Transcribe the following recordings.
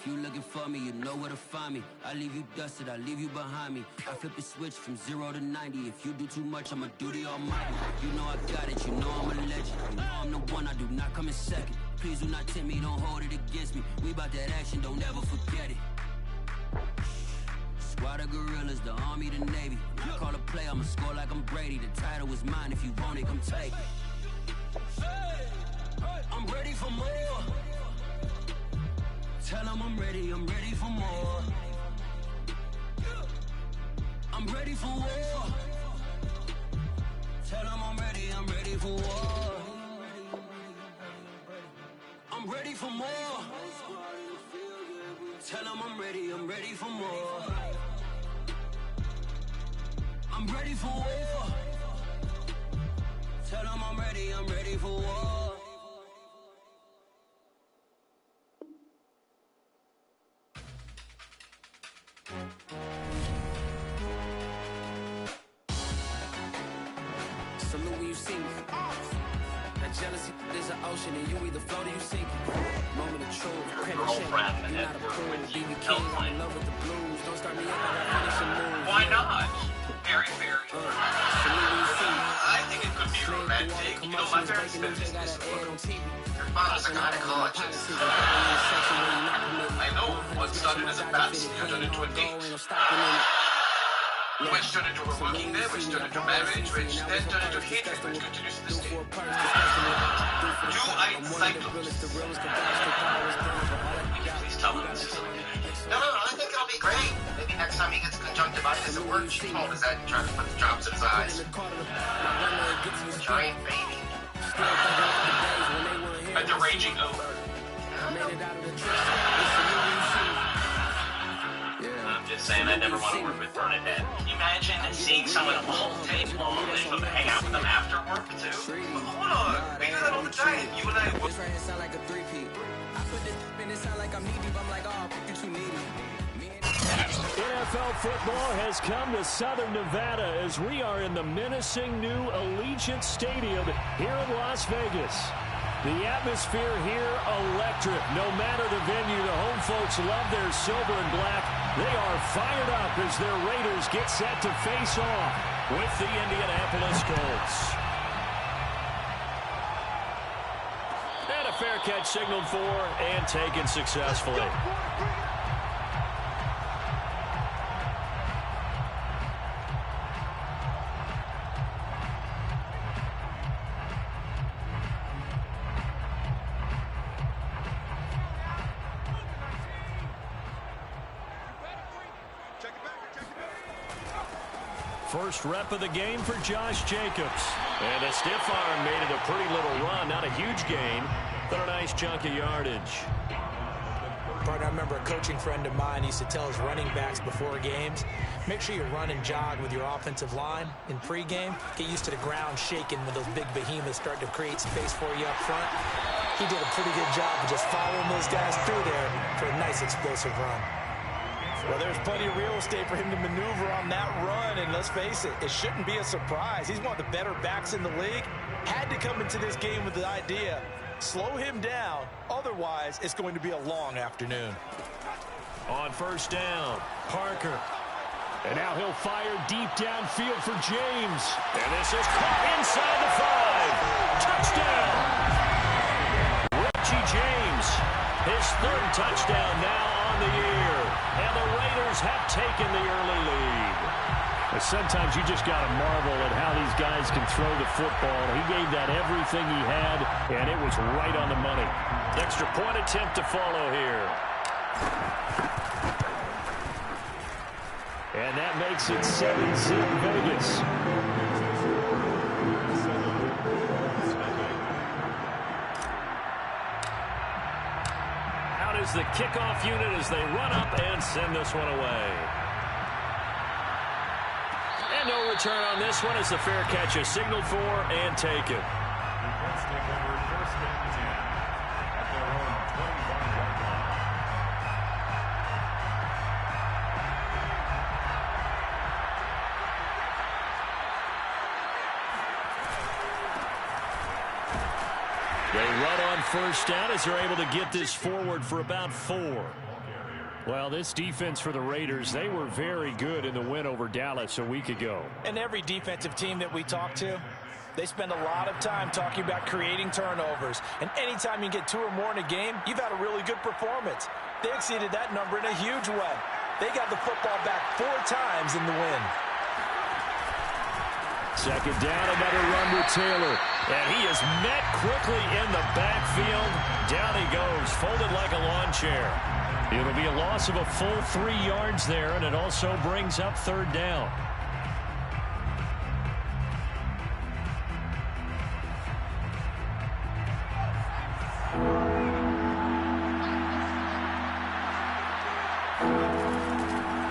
If you looking for me, you know where to find me. I leave you dusted, I leave you behind me. I flip the switch from 0 to 90. If you do too much, I'ma do the almighty. You know I got it, you know I'm a legend. You know I'm the one, I do not come in second. Please do not tempt me, don't hold it against me. We bout that action, don't ever forget it. Squad of gorillas, the army, the navy. When I call a play, I'ma score like I'm Brady. The title is mine, if you want it, come take it. I'm ready for more. Tell them I'm ready for more. I'm ready for war. Tell them I'm ready for war. I'm ready for more. Tell them I'm ready for more. I'm ready for war. Tell them I'm ready for war. Salute when you see me. That jealousy is an ocean and you either float or you sink. Moment of truth, credit check. You're not a fool, BB King, I'm in love with the blues. Don't start me up, I got finishing moves. Why not? Very, very. I think it could be romantic. You know, my parents spent this Your father's a gynecologist. I know what started as a fantasy turned into a date. Which turned into a working day, which turned into marriage, which then turned into hatred, which continues to this day. 2-eyed cycles. Please tell me this is okay. No, I think it'll be great. Maybe next time he gets conjunctivitis at work, she told his head and tried to put the drops in his eyes. Giant baby. A deranging over. I'm just saying, I never want to work with Bernadette. Can you imagine seeing someone all day long and then hang out with them after work, too? Hold on, we do that all the time. You and I work. This right here sound like a three-peat. I put this in, it sound like I'm knee-deep. I'm like, oh, you're too needy. NFL football has come to Southern Nevada as we are in the menacing new Allegiant Stadium here in Las Vegas. The atmosphere here electric. No matter the venue, the home folks love their silver and black. They are fired up as their Raiders get set to face off with the Indianapolis Colts. And a fair catch signaled for and taken successfully. First rep of the game for Josh Jacobs. And a stiff arm made it a pretty little run. Not a huge gain, but a nice chunk of yardage. Partner, I remember a coaching friend of mine used to tell his running backs before games, make sure you run and jog with your offensive line in pregame. Get used to the ground shaking when those big behemoths start to create space for you up front. He did a pretty good job of just following those guys through there for a nice explosive run. Well, there's plenty of real estate for him to maneuver on that run, and let's face it, it shouldn't be a surprise. He's one of the better backs in the league. Had to come into this game with the idea, slow him down, otherwise it's going to be a long afternoon. On first down, Parker. And now he'll fire deep downfield for James. And this is caught inside the 5. Touchdown! Richie James, his third touchdown now on the year. And the Raiders have taken the early lead. Sometimes you just got to marvel at how these guys can throw the football. He gave that everything he had, and it was right on the money. Extra point attempt to follow here. And that makes it 7-zip Vegas. Out is the kickoff unit as they run up and send this one away. And no return on this one as the fair catch is signaled for and taken. They run on first down as they're able to get this forward for about 4. Well, this defense for the Raiders, they were very good in the win over Dallas a week ago. And every defensive team that we talk to, they spend a lot of time talking about creating turnovers. And anytime you get 2 or more in a game, you've had a really good performance. They exceeded that number in a huge way. They got the football back 4 times in the win. Second down, another run with Taylor. And he is met quickly in the backfield. Down he goes, folded like a lawn chair. It'll be a loss of a full 3 yards there, and it also brings up third down.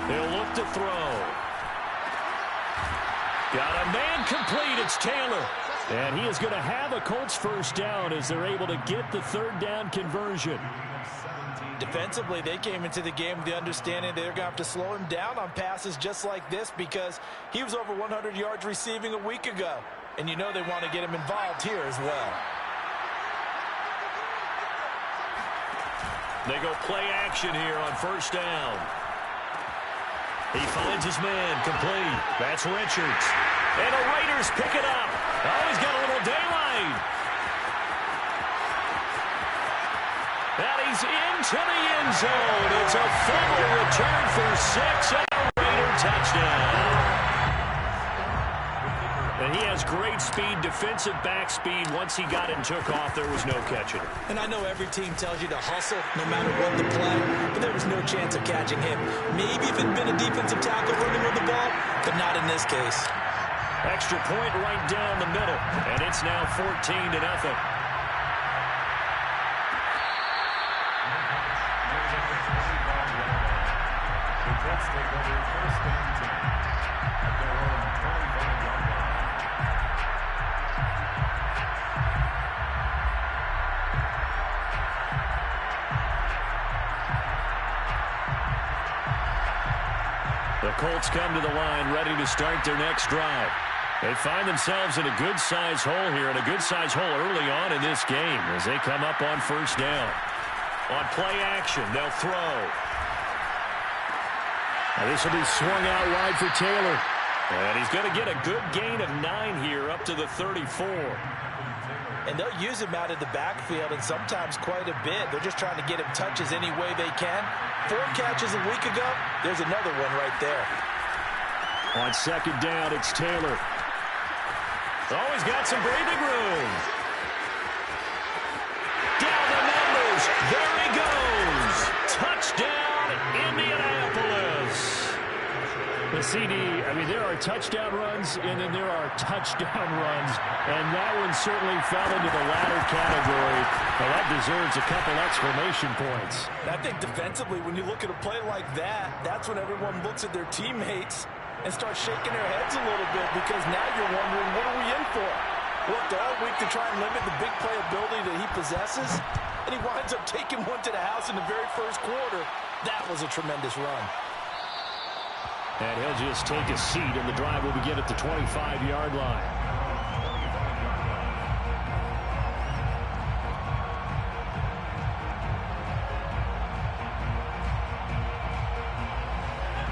He'll look to throw. Got a man complete. It's Taylor. And he is going to have a Colts first down as they're able to get the third down conversion. Defensively, they came into the game with the understanding they're going to have to slow him down on passes just like this because he was over 100 yards receiving a week ago. And you know they want to get him involved here as well. They go play action here on first down. He finds his man complete. That's Richards. And the Raiders pick it up. Oh, he's got a little daylight. And he's into the end zone. It's a fumble return for 6 and a Raider touchdown. And he has great speed, defensive back speed. Once he got it and took off, there was no catching it. And I know every team tells you to hustle no matter what the play, but there was no chance of catching him. Maybe if it had been a defensive tackle running with the ball, but not in this case. Extra point right down the middle, and it's now 14-0. The Colts come to the line ready to start their next drive. They find themselves in a good-sized hole here, and a good-sized hole early on in this game as they come up on first down. On play action, they'll throw. Now this will be swung out wide for Taylor. And he's going to get a good gain of 9 here up to the 34. And they'll use him out of the backfield, and sometimes quite a bit. They're just trying to get him touches any way they can. 4 catches a week ago. There's another one right there. On second down, it's Taylor. Oh, he's got some breathing room. Down the numbers. There he goes. Touchdown, Indianapolis. The CD, I mean, there are touchdown runs, and then there are touchdown runs. And that one certainly fell into the latter category. Well, that deserves a couple exclamation points. I think defensively, when you look at a play like that, that's when everyone looks at their teammates and start shaking their heads a little bit because now you're wondering, what are we in for? Worked all week to try and limit the big play ability that he possesses, and he winds up taking one to the house in the very first quarter. That was a tremendous run. And he'll just take a seat, and the drive will begin at the 25-yard line.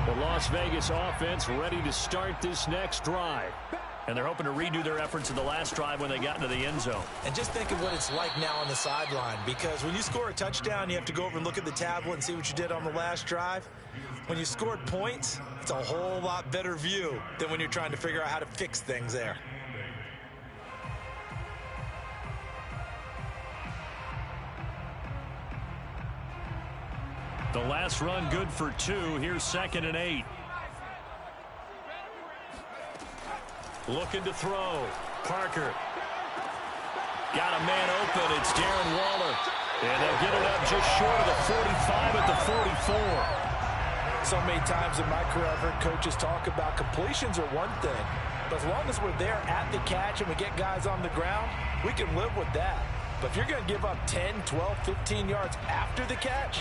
The Las Vegas offense ready to start this next drive. And they're hoping to redo their efforts in the last drive when they got into the end zone. And just think of what it's like now on the sideline, because when you score a touchdown, you have to go over and look at the tablet and see what you did on the last drive. When you scored points, it's a whole lot better view than when you're trying to figure out how to fix things there. The last run good for 2. Here's 2nd and 8. Looking to throw. Parker. Got a man open. It's Darren Waller. And they'll get it up just short of the 45 at the 44. So many times in my career I've heard coaches talk about completions are one thing. But as long as we're there at the catch and we get guys on the ground, we can live with that. But if you're going to give up 10, 12, 15 yards after the catch,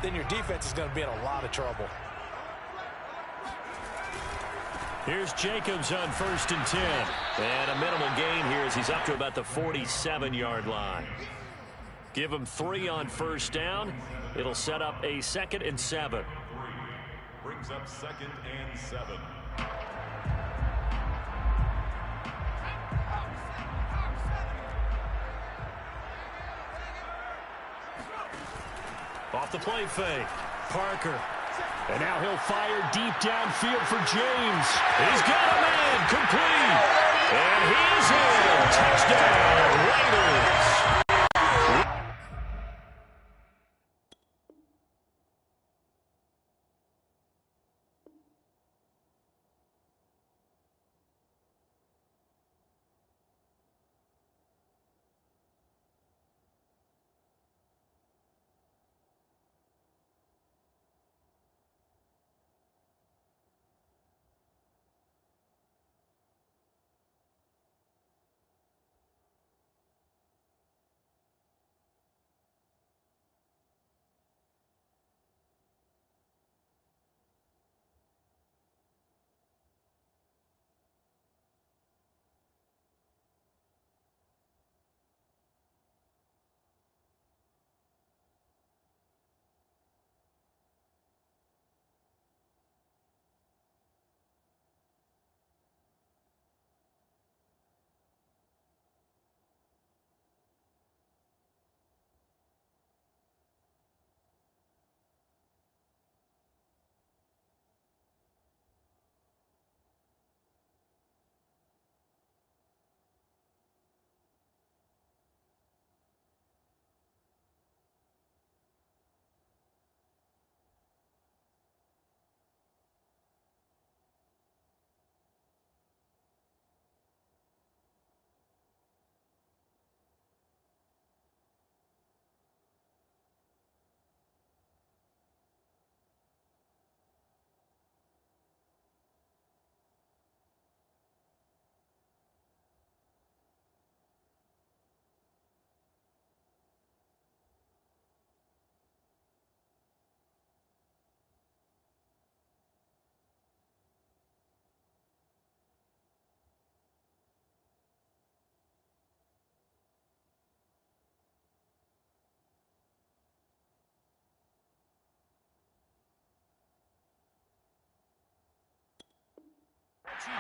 then your defense is going to be in a lot of trouble. Here's Jacobs on 1st and 10. And a minimal gain here as he's up to about the 47-yard line. Give him 3 on first down. It'll set up a 2nd and 7. Brings up 2nd and 7. Off the play fake. Parker. And now he'll fire deep downfield for James. He's got a man. Complete. And he's in. Touchdown, Raiders.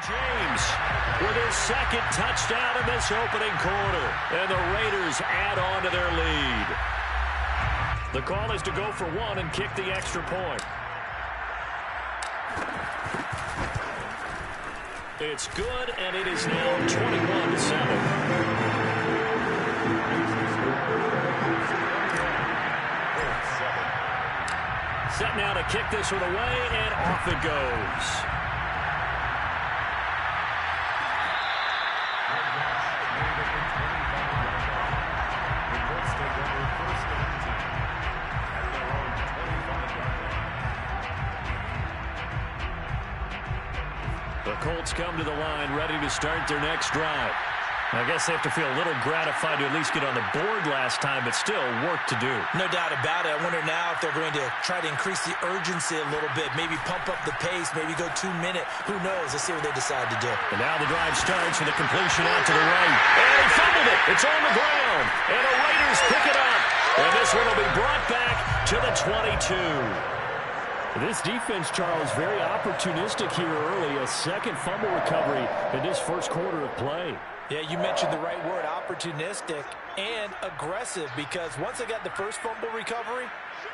James with his 2nd touchdown in this opening quarter. And the Raiders add on to their lead. The call is to go for 1 and kick the extra point. It's good, and it is now 21-7. Set now to kick this one away, and off it goes. The Colts come to the line, ready to start their next drive. I guess they have to feel a little gratified to at least get on the board last time, but still work to do. No doubt about it. I wonder now if they're going to try to increase the urgency a little bit, maybe pump up the pace, maybe go 2-minute. Who knows? Let's see what they decide to do. And now the drive starts with a completion out to the right. And he fumbled it. It's on the ground. And the Raiders pick it up. And this one will be brought back to the 22. This defense, Charles, very opportunistic here early. A 2nd fumble recovery in this first quarter of play. Yeah, you mentioned the right word, opportunistic and aggressive, because once they got the first fumble recovery,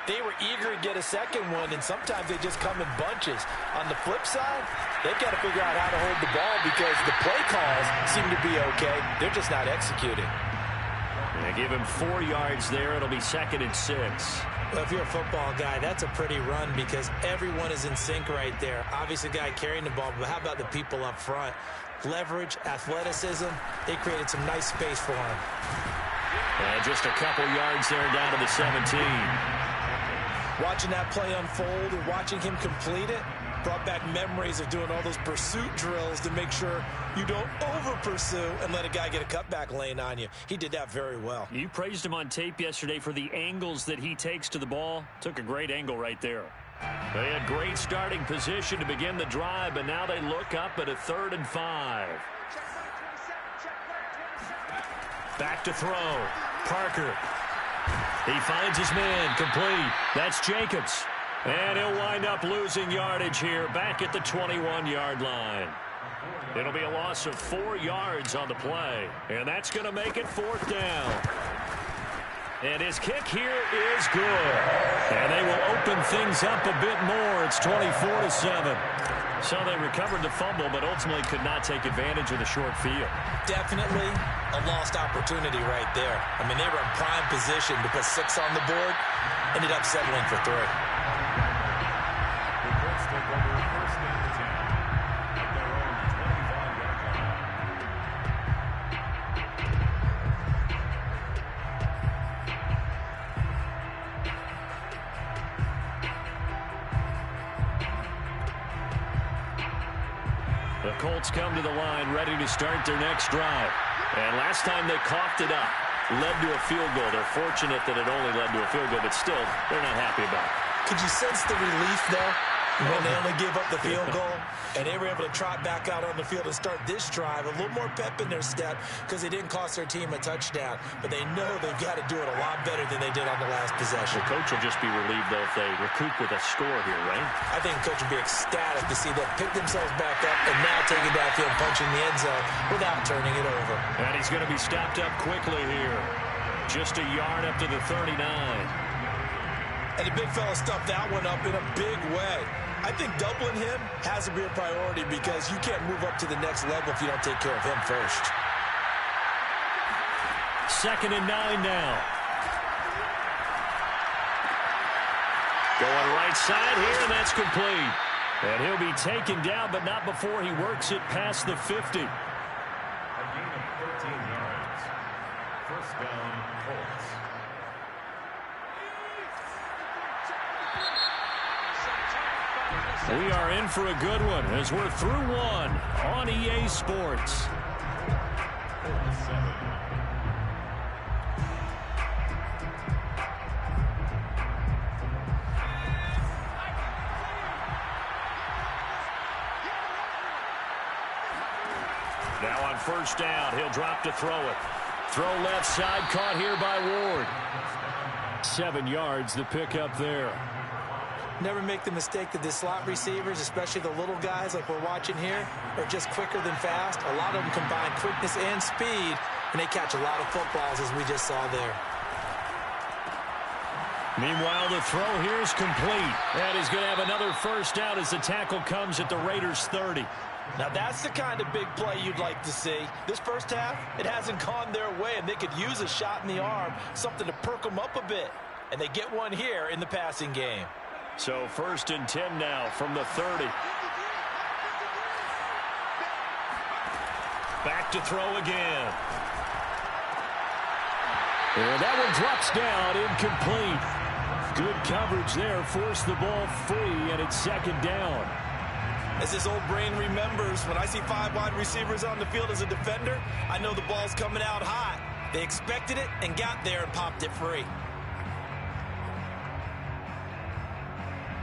they were eager to get a 2nd one, and sometimes they just come in bunches. On the flip side, they've got to figure out how to hold the ball because the play calls seem to be okay. They're just not executing. They give him 4 yards there. It'll be 2nd and 6. Well, if you're a football guy, that's a pretty run because everyone is in sync right there. Obviously, the guy carrying the ball, but how about the people up front? Leverage, athleticism, they created some nice space for him. And just a couple yards there down to the 17. Watching that play unfold and watching him complete it brought back memories of doing all those pursuit drills to make sure you don't over-pursue and let a guy get a cutback lane on you. He did that very well. You praised him on tape yesterday for the angles that he takes to the ball. Took a great angle right there. They had great starting position to begin the drive, but now they look up at a 3rd and 5. Back to throw. Parker. He finds his man, complete. That's Jacobs. And he'll wind up losing yardage here back at the 21-yard line. It'll be a loss of 4 yards on the play. And that's going to make it 4th down. And his kick here is good. And they will open things up a bit more. It's 24-7. So they recovered the fumble, but ultimately could not take advantage of the short field. Definitely a lost opportunity right there. I mean, they were in prime position to put 6 on the board. Ended up settling for 3. The Colts take over first and 10 at their own 25-yard line. The Colts come to the line ready to start their next drive. And last time they coughed it up, led to a field goal. They're fortunate that it only led to a field goal, but still, they're not happy about it. Could you sense the relief, though, when they only gave up the field goal? And they were able to trot back out on the field and start this drive. A little more pep in their step because they didn't cost their team a touchdown. But they know they've got to do it a lot better than they did on the last possession. The coach will just be relieved, though, if they recoup with a score here, right? I think the coach will be ecstatic to see them pick themselves back up and now take it downfield, punching the end zone without turning it over. And he's going to be stopped up quickly here. Just a yard up to the 39. And the big fella stuffed that one up in a big way. I think doubling him has to be a priority because you can't move up to the next level if you don't take care of him first. 2nd and 9 now. Going right side here, and that's complete. And he'll be taken down, but not before he works it past the 50. A gain of 13 yards. First down, Colts. We are in for a good one as we're through one on EA Sports. 7. Now on first down, he'll drop to throw it. Throw left side, caught here by Ward. 7 yards, the pickup there. Never make the mistake that the slot receivers, especially the little guys like we're watching here, are just quicker than fast. A lot of them combine quickness and speed, and they catch a lot of footballs, as we just saw there. Meanwhile, the throw here is complete. And he's going to have another first down as the tackle comes at the Raiders' 30. Now, that's the kind of big play you'd like to see. This first half, it hasn't gone their way, and they could use a shot in the arm, something to perk them up a bit. And they get one here in the passing game. So 1st and 10 now from the 30. Back to throw again. And that one drops down, incomplete. Good coverage there, forced the ball free, and it's 2nd down. As his old brain remembers, when I see 5 wide receivers on the field as a defender, I know the ball's coming out hot. They expected it and got there and popped it free.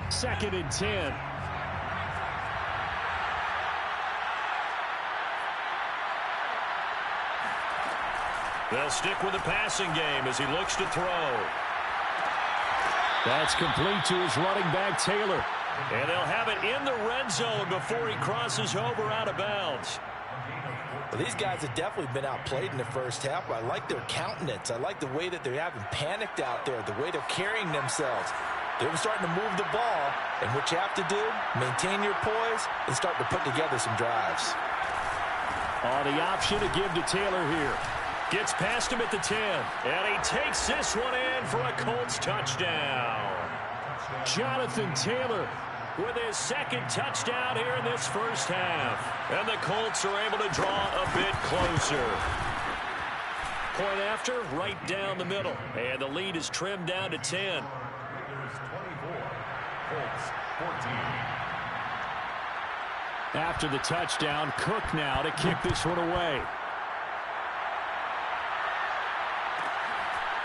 2nd and 10. They'll stick with the passing game as he looks to throw. That's complete to his running back, Taylor. And they'll have it in the red zone before he crosses over out of bounds. Well, these guys have definitely been outplayed in the first half. I like their countenance. I like the way that they haven't panicked out there, the way they're carrying themselves. They're starting to move the ball, and what you have to do, maintain your poise and start to put together some drives. The option to give to Taylor here. Gets past him at the 10, and he takes this one in for a Colts touchdown. Jonathan Taylor with his 2nd touchdown here in this first half. And the Colts are able to draw a bit closer. Point after, right down the middle. And the lead is trimmed down to 10. After the touchdown, Cook now to kick this one away.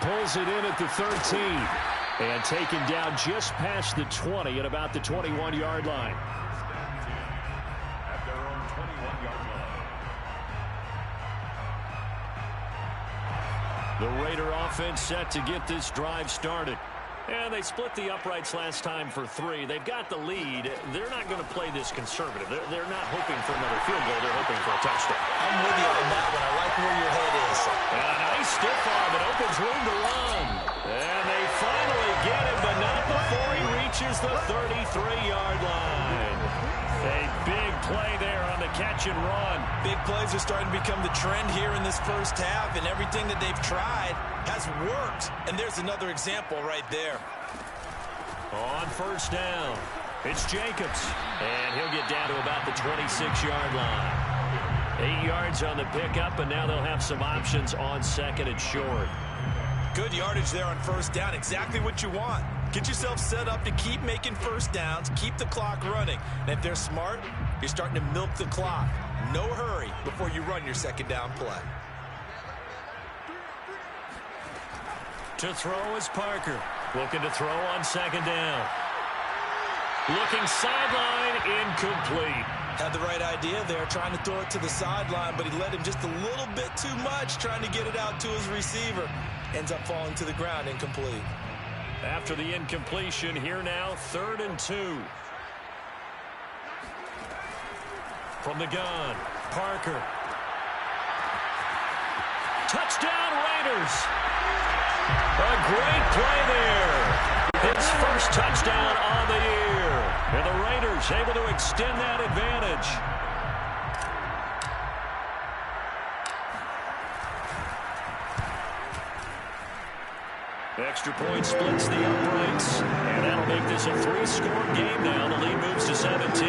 Pulls it in at the 13. And taken down just past the 20 at about the 21-yard line. At their own 21-yard line. The Raider offense set to get this drive started. And they split the uprights last time for 3. They've got the lead. They're not going to play this conservative. They're not hoping for another field goal. They're hoping for a touchdown. I'm with you on that one. I like where your head is. And a nice stiff arm that opens room to run. And they finally get it, but not before he reaches the 33-yard line. A big play there on the catch and run. Big plays are starting to become the trend here in this first half, and everything that they've tried has worked. And there's another example right there. On first down, it's Jacobs. And he'll get down to about the 26-yard line. 8 yards on the pickup, and now they'll have some options on second and short. Good yardage there on first down. Exactly what you want. Get yourself set up to keep making first downs, keep the clock running. And if they're smart, you're starting to milk the clock. No hurry before you run your second down play. To throw is Parker. Looking to throw on second down. Looking sideline, incomplete. Had the right idea there, trying to throw it to the sideline, but he let him just a little bit too much, trying to get it out to his receiver. Ends up falling to the ground, incomplete. After the incompletion, here now, 3rd and 2. From the gun, Parker. Touchdown, Raiders! A great play there. His first touchdown on the year. And the Raiders able to extend that advantage. Extra point splits the uprights, and that'll make this a 3-score game now. The lead moves to 17.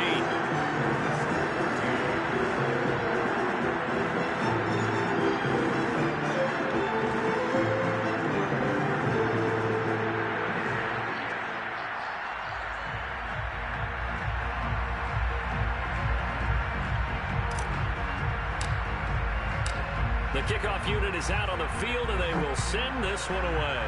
The kickoff unit is out on the field, and they will send this one away.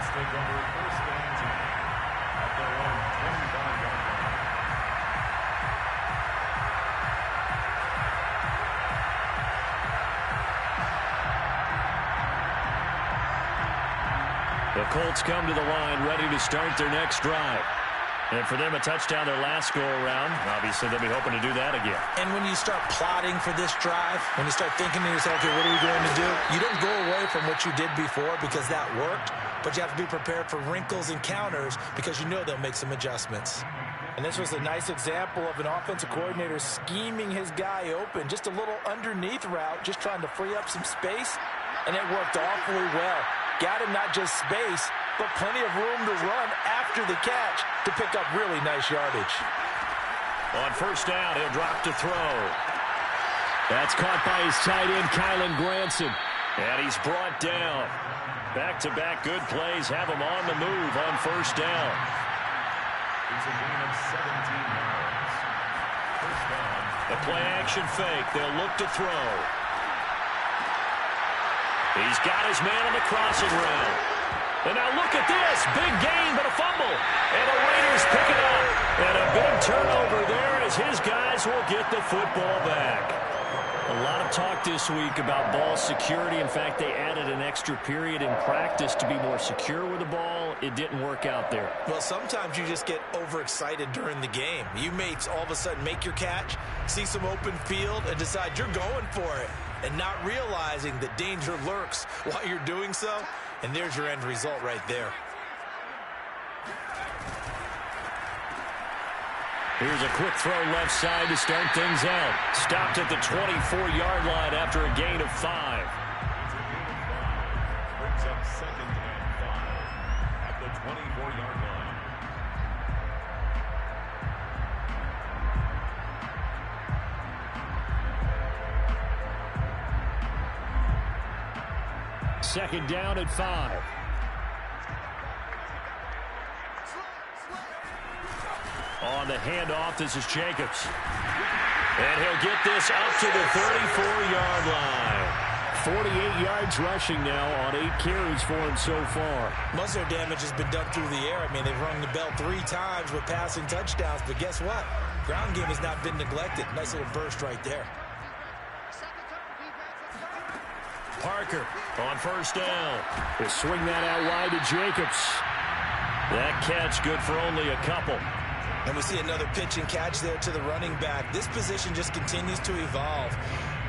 Take over first and 10 at their own 25-yard line. The Colts come to the line ready to start their next drive. And for them, a touchdown their last go-around. Obviously, they'll be hoping to do that again. And when you start plotting for this drive, when you start thinking to yourself, okay, what are we going to do? You don't go away from what you did before because that worked, but you have to be prepared for wrinkles and counters because you know they'll make some adjustments. And this was a nice example of an offensive coordinator scheming his guy open, just a little underneath route, just trying to free up some space, and it worked awfully well. Got him not just space, but plenty of room to run after the catch to pick up really nice yardage. On first down, he'll drop to throw. That's caught by his tight end, Kylan Granson. And he's brought down. Back-to-back good plays have him on the move on first down. It's a gain of 17 yards. First down. The play-action fake. They'll look to throw. He's got his man on the crossing route. And now look at this. Big gain, but a fumble. And the Raiders pick it up. And a big turnover there as his guys will get the football back. A lot of talk this week about ball security. In fact, they added an extra period in practice to be more secure with the ball. It didn't work out there. Well, sometimes you just get overexcited during the game. You may all of a sudden make your catch, see some open field, and decide you're going for it, and not realizing that danger lurks while you're doing so. And there's your end result right there. Here's a quick throw left side to start things out. Stopped at the 24-yard line after a gain of 5. Brings up 2nd and 5 at the 24-yard line. Second down at 5. On the handoff, this is Jacobs. And he'll get this up to the 34-yard line. 48 yards rushing now on 8 carries for him so far. Most of their damage has been done through the air. I mean, they've rung the bell 3 times with passing touchdowns, but guess what? Ground game has not been neglected. Nice little burst right there. Parker on first down. They swing that out wide to Jacobs. That catch good for only a couple. And we see another pitch and catch there to the running back. This position just continues to evolve.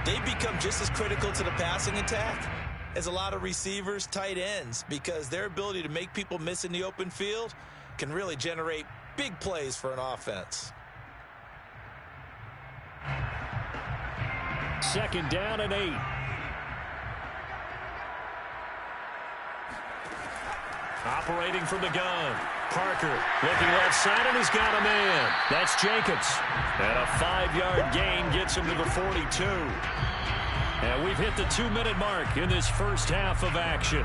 They become just as critical to the passing attack as a lot of receivers, tight ends, because their ability to make people miss in the open field can really generate big plays for an offense. Second down and 8. Operating from the gun. Parker looking left side, and he's got a man. That's Jacobs. And a 5-yard gain gets him to the 42. And we've hit the 2-minute mark in this first half of action.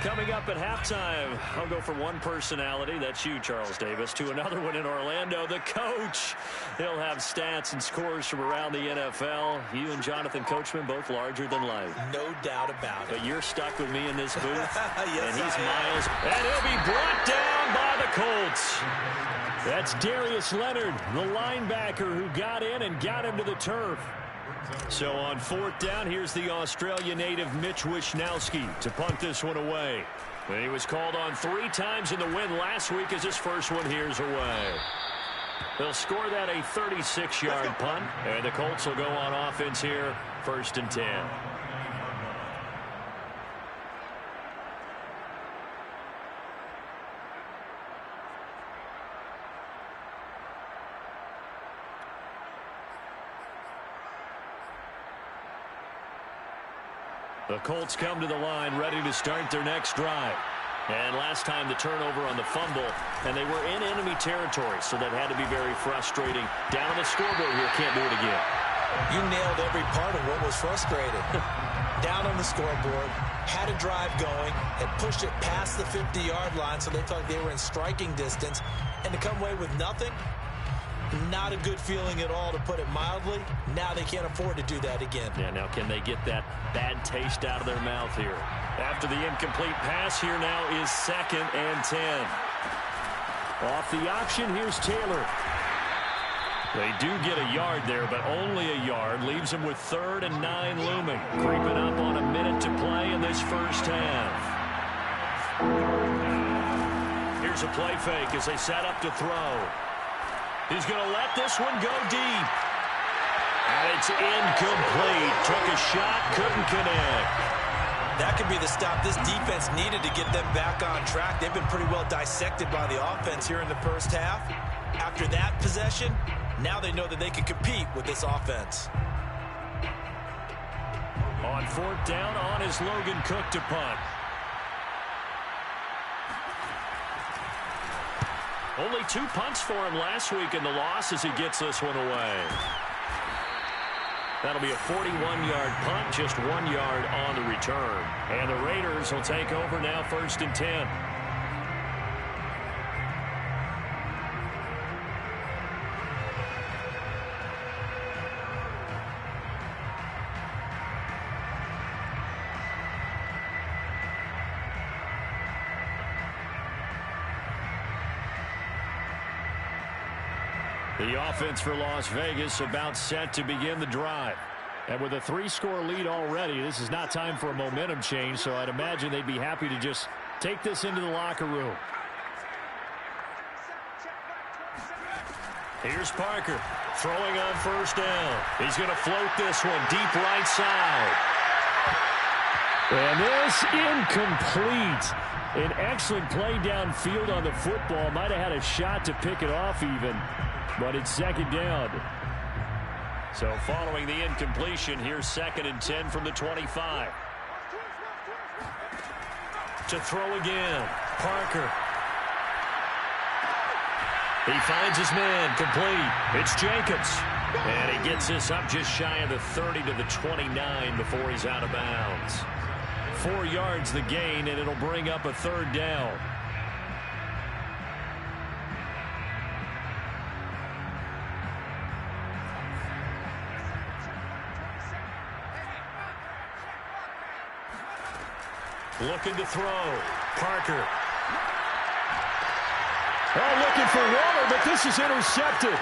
Coming up at halftime, I'll go from one personality, that's you, Charles Davis, to another one in Orlando, the coach. He'll have stats and scores from around the NFL. You and Jonathan Coachman, both larger than life. No doubt about it. But you're stuck with me in this booth. Yes, and he's miles. And he'll be brought down by the Colts. That's Darius Leonard, the linebacker who got in and got him to the turf. So on fourth down, here's the Australia native Mitch Wishnowsky to punt this one away. And he was called on 3 times in the win last week as his first one here's away. They'll score that a 36-yard punt, and the Colts will go on offense here, 1st and 10. The Colts come to the line ready to start their next drive. And last time the turnover on the fumble, and they were in enemy territory, so that had to be very frustrating. Down on the scoreboard here, can't do it again. You nailed every part of what was frustrating. Down on the scoreboard, had a drive going, and pushed it past the 50-yard line so they thought they were in striking distance, and to come away with nothing, not a good feeling at all, to put it mildly. Now they can't afford to do that again. Yeah, now can they get that bad taste out of their mouth here? After the incomplete pass, here now is 2nd and 10. Off the option, here's Taylor. They do get a yard there, but only a yard. Leaves them with 3rd and 9 looming. Creeping up on a minute to play in this first half. Here's a play fake as they set up to throw. He's going to let this one go deep. And it's incomplete. Took a shot, couldn't connect. That could be the stop this defense needed to get them back on track. They've been pretty well dissected by the offense here in the first half. After that possession, now they know that they can compete with this offense. On 4th down, on is Logan Cook to punt. Only 2 punts for him last week in the loss as he gets this one away. That'll be a 41-yard punt, just 1 yard on the return. And the Raiders will take over now, 1st and 10. The offense for Las Vegas about set to begin the drive. And with a 3-score lead already, this is not time for a momentum change, so I'd imagine they'd be happy to just take this into the locker room. Here's Parker throwing on 1st down. He's going to float this one deep right side. And this incomplete. An excellent play downfield on the football. Might have had a shot to pick it off even. But it's 2nd down. So following the incompletion, here's 2nd and 10 from the 25. To throw again. Parker. He finds his man complete. It's Jacobs. And he gets this up just shy of the 30 to the 29 before he's out of bounds. 4 yards the gain, and it'll bring up a third down. Looking to throw. Parker. Oh, looking for Waller, but this is intercepted.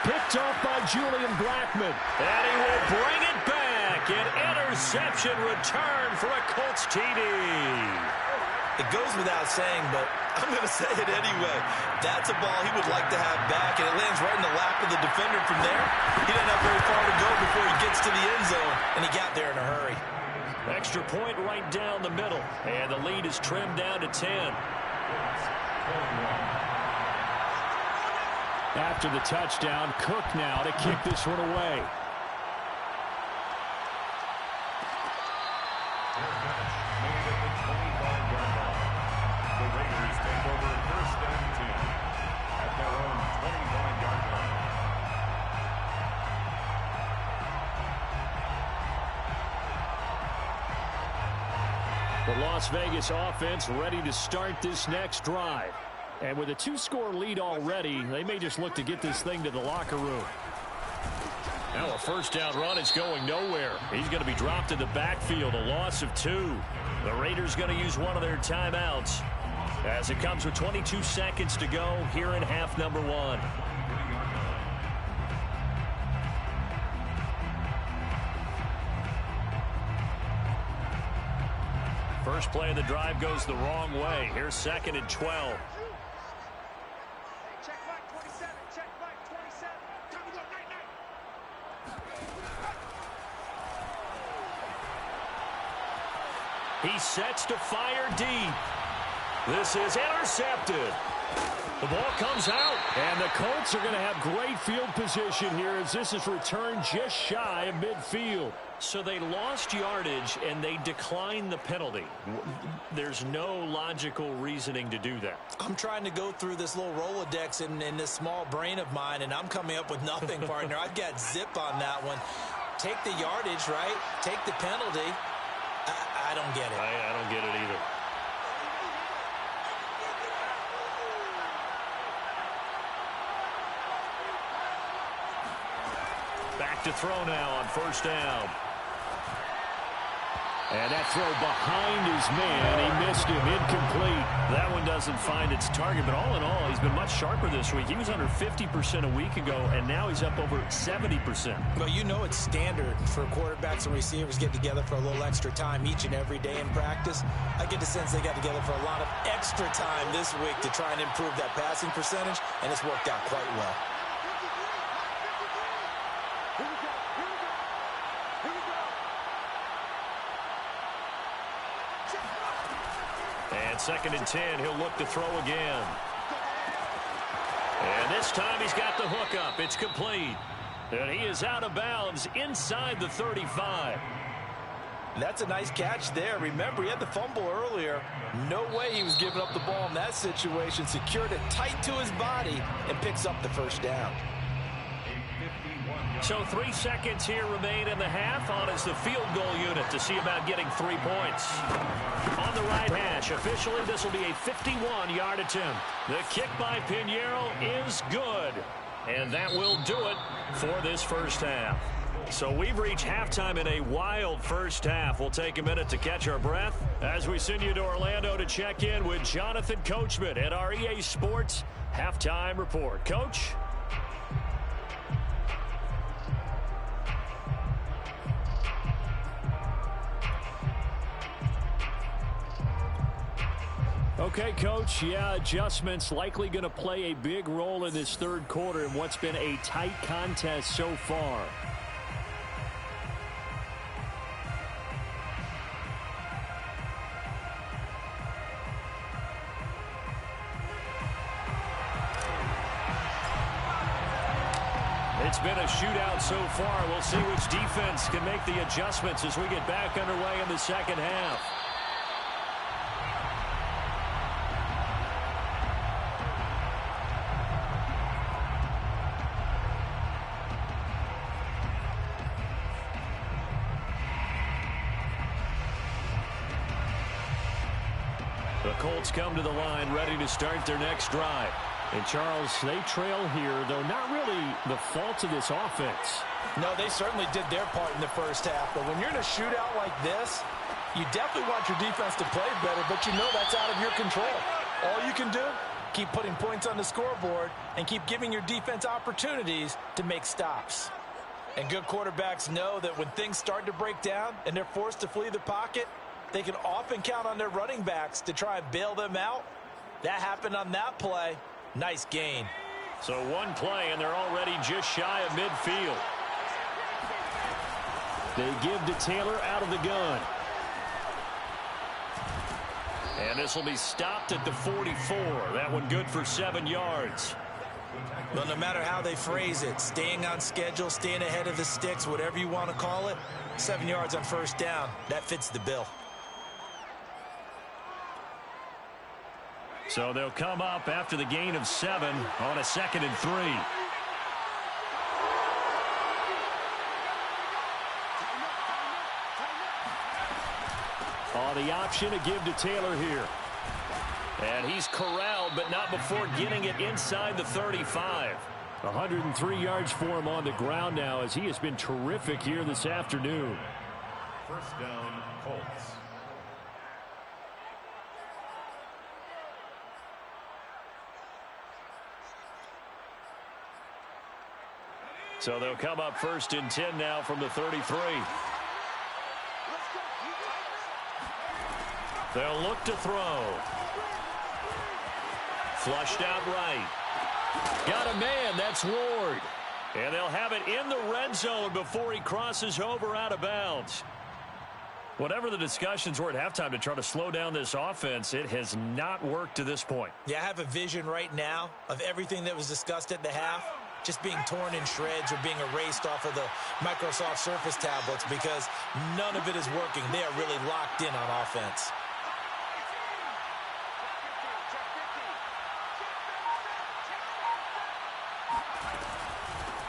Picked off by Julian Blackmon. And he will bring it back. An interception return for a Colts TD. It goes without saying, but I'm going to say it anyway. That's a ball he would like to have back, and it lands right in the lap of the defender from there. He didn't have very far to go before he gets to the end zone, and he got there in a hurry. Extra point right down the middle. And the lead is trimmed down to 10. After the touchdown, Cook now to kick this one away. The Raiders take over first and 10 at their own 25-yard line. The Las Vegas offense ready to start this next drive. And with a 2-score lead already, they may just look to get this thing to the locker room. Now a first down run is going nowhere. He's going to be dropped in the backfield, a loss of 2. The Raiders going to use one of their timeouts as it comes with 22 seconds to go here in half number 1. First play of the drive goes the wrong way. Here's 2nd and 12. He sets to fire deep. This is intercepted. The ball comes out, and the Colts are going to have great field position here as this is returned just shy of midfield. So they lost yardage, and they declined the penalty. There's no logical reasoning to do that. I'm trying to go through this little Rolodex in this small brain of mine, and I'm coming up with nothing, partner. I've got zip on that one. Take the yardage, right? Take the penalty. I don't get it. I don't get it either. Back to throw now on first down. And that throw behind his man. He missed him. Incomplete. That one doesn't find its target. But all in all, he's been much sharper this week. He was under 50% a week ago, and now he's up over 70%. Well, you know it's standard for quarterbacks and receivers get together for a little extra time each and every day in practice. I get the sense they got together for a lot of extra time this week to try and improve that passing percentage, and it's worked out quite well. And 2nd and 10, he'll look to throw again. And this time he's got the hook up. It's complete. And he is out of bounds inside the 35. That's a nice catch there. Remember, he had the fumble earlier. No way he was giving up the ball in that situation. Secured it tight to his body and picks up the first down. So 3 seconds here remain in the half. On is the field goal unit to see about getting 3 points. On the right hash, officially this will be a 51-yard attempt. The kick by Pinheiro is good. And that will do it for this first half. So we've reached halftime in a wild first half. We'll take a minute to catch our breath as we send you to Orlando to check in with Jonathan Coachman at our EA Sports Halftime Report. Coach? Okay, Coach, yeah, adjustments likely going to play a big role in this third quarter in what's been a tight contest so far. It's been a shootout so far. We'll see which defense can make the adjustments as we get back underway in the second half. The Colts come to the line ready to start their next drive. And, Charles, they trail here, though not really the fault of this offense. No, they certainly did their part in the first half. But when you're in a shootout like this, you definitely want your defense to play better, but you know that's out of your control. All you can do, keep putting points on the scoreboard and keep giving your defense opportunities to make stops. And good quarterbacks know that when things start to break down and they're forced to flee the pocket, they can often count on their running backs to try and bail them out. That happened on that play. Nice gain. So one play, and they're already just shy of midfield. They give to Taylor out of the gun. And this will be stopped at the 44. That one good for 7 yards. Well, no matter how they phrase it, staying on schedule, staying ahead of the sticks, whatever you want to call it, 7 yards on first down, that fits the bill. So they'll come up after the gain of 7 on a 2nd and 3. The option to give to Taylor here. And he's corralled, but not before getting it inside the 35. 103 yards for him on the ground now, as he has been terrific here this afternoon. First down, Colts. So they'll come up 1st and 10 now from the 33. They'll look to throw. Flushed out right. Got a man. That's Ward. And they'll have it in the red zone before he crosses over out of bounds. Whatever the discussions were at halftime to try to slow down this offense, it has not worked to this point. Yeah, I have a vision right now of everything that was discussed at the half just being torn in shreds or being erased off of the Microsoft Surface tablets because none of it is working. They are really locked in on offense.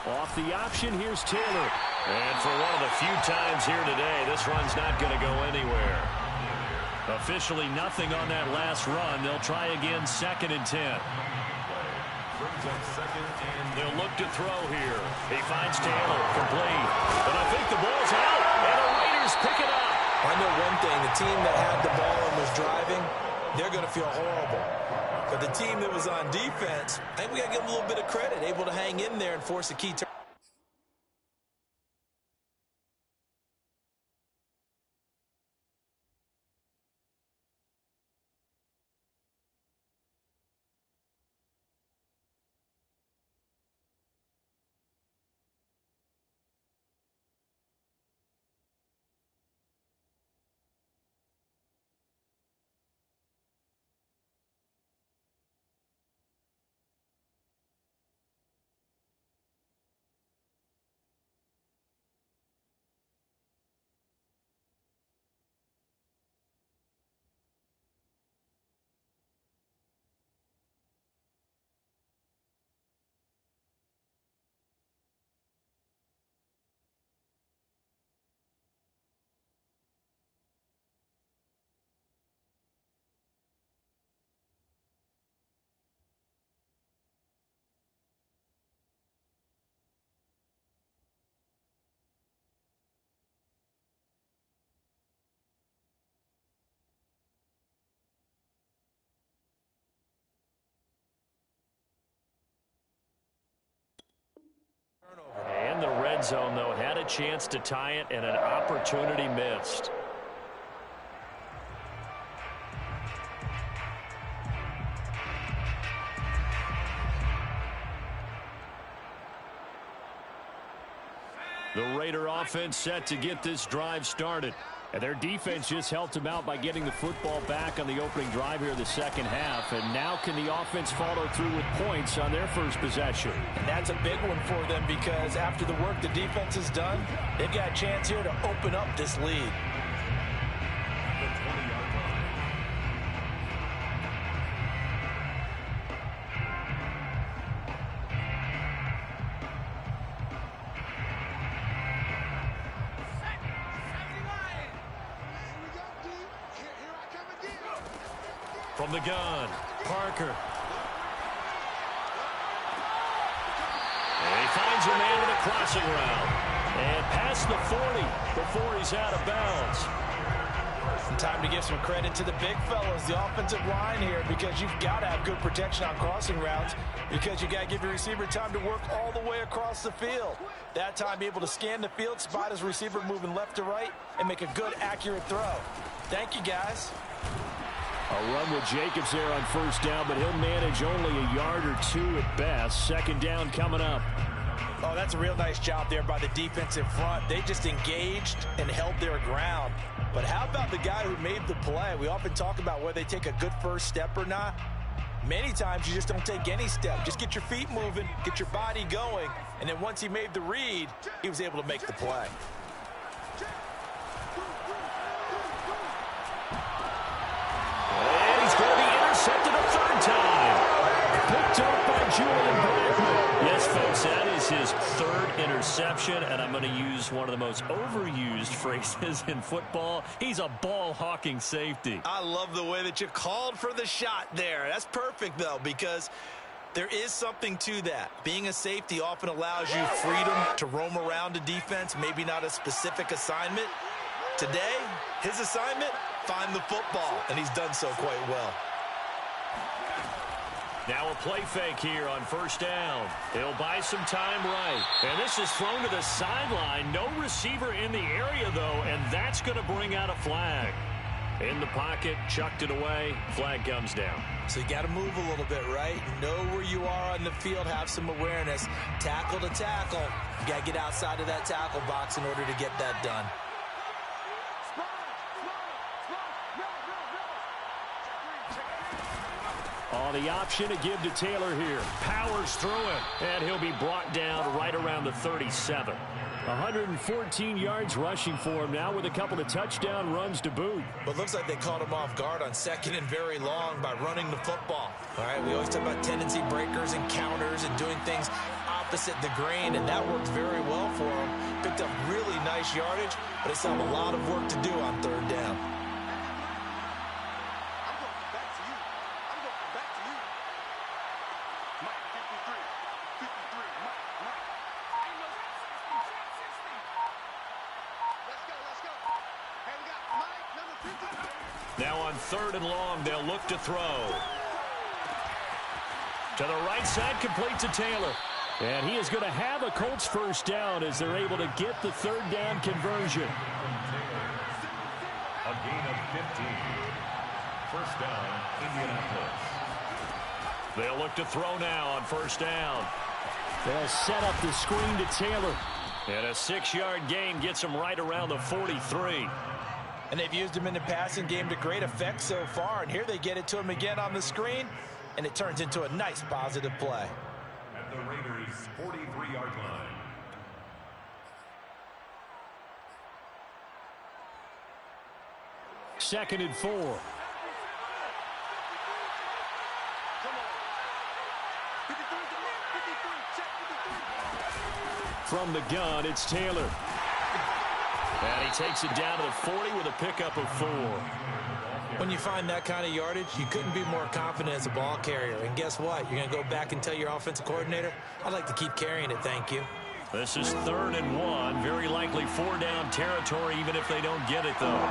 Off the option, here's Taylor. And for one of the few times here today, this run's not going to go anywhere. Officially nothing on that last run. They'll try again 2nd and 10. They'll look to throw here. He finds Taylor, complete. But I think the ball's out, and the Raiders pick it up. I know one thing. The team that had the ball and was driving, they're going to feel horrible. But the team that was on defense, I think we got to give them a little bit of credit, able to hang in there and force a key turn. And the red zone, though, had a chance to tie it and an opportunity missed. The Raider offense set to get this drive started. And their defense just helped them out by getting the football back on the opening drive here in the second half. And now can the offense follow through with points on their first possession? And that's a big one for them because after the work the defense has done, they've got a chance here to open up this lead. From the gun, Parker. And he finds a man in the crossing route. And past the 40 before he's out of bounds. And time to give some credit to the big fellas, the offensive line here, because you've got to have good protection on crossing routes, because you got to give your receiver time to work all the way across the field. That time, be able to scan the field, spot his receiver moving left to right, and make a good, accurate throw. Thank you, guys. A run with Jacobs there on first down, but he'll manage only a yard or two at best. Second down coming up. Oh, that's a real nice job there by the defensive front. They just engaged and held their ground. But how about the guy who made the play? We often talk about whether they take a good first step or not. Many times you just don't take any step. Just get your feet moving, get your body going, and then once he made the read, he was able to make the play. And he's going to be intercepted a third time. Picked up by Julian Blackman. Yes, folks, that is his third interception, and I'm going to use one of the most overused phrases in football. He's a ball-hawking safety. I love the way that you called for the shot there. That's perfect, though, because there is something to that. Being a safety often allows you freedom to roam around a defense, maybe not a specific assignment. Today, his assignment, find the football, and he's done so quite well. Now a play fake here on first down. They'll buy some time right. And this is thrown to the sideline. No receiver in the area, though, and that's going to bring out a flag. In the pocket, chucked it away. Flag comes down. So you got to move a little bit, right? Know where you are on the field, have some awareness. Tackle to tackle. You got to get outside of that tackle box in order to get that done. On the option to give to Taylor here. Powers through it, and he'll be brought down right around the 37. 114 yards rushing for him now with a couple of touchdown runs to boot. But looks like they caught him off guard on second and very long by running the football. All right, we always talk about tendency breakers and counters and doing things opposite the grain, and that worked very well for him. Picked up really nice yardage, but they still have a lot of work to do on third down. Now on third and long, they'll look to throw. To the right side, complete to Taylor. And he is going to have a Colts first down as they're able to get the third down conversion. A gain of 15. First down, Indianapolis. They'll look to throw now on first down. They'll set up the screen to Taylor. And a 6-yard gain gets him right around the 43. And they've used him in the passing game to great effect so far. And here they get it to him again on the screen, and it turns into a nice positive play. At the Raiders' 43-yard line. Second and 4. From the gun, it's Taylor. And he takes it down to the 40 with a pickup of 4. When you find that kind of yardage, you couldn't be more confident as a ball carrier. And guess what? You're going to go back and tell your offensive coordinator, I'd like to keep carrying it, thank you. This is 3rd and 1. Very likely 4-down territory, even if they don't get it, though.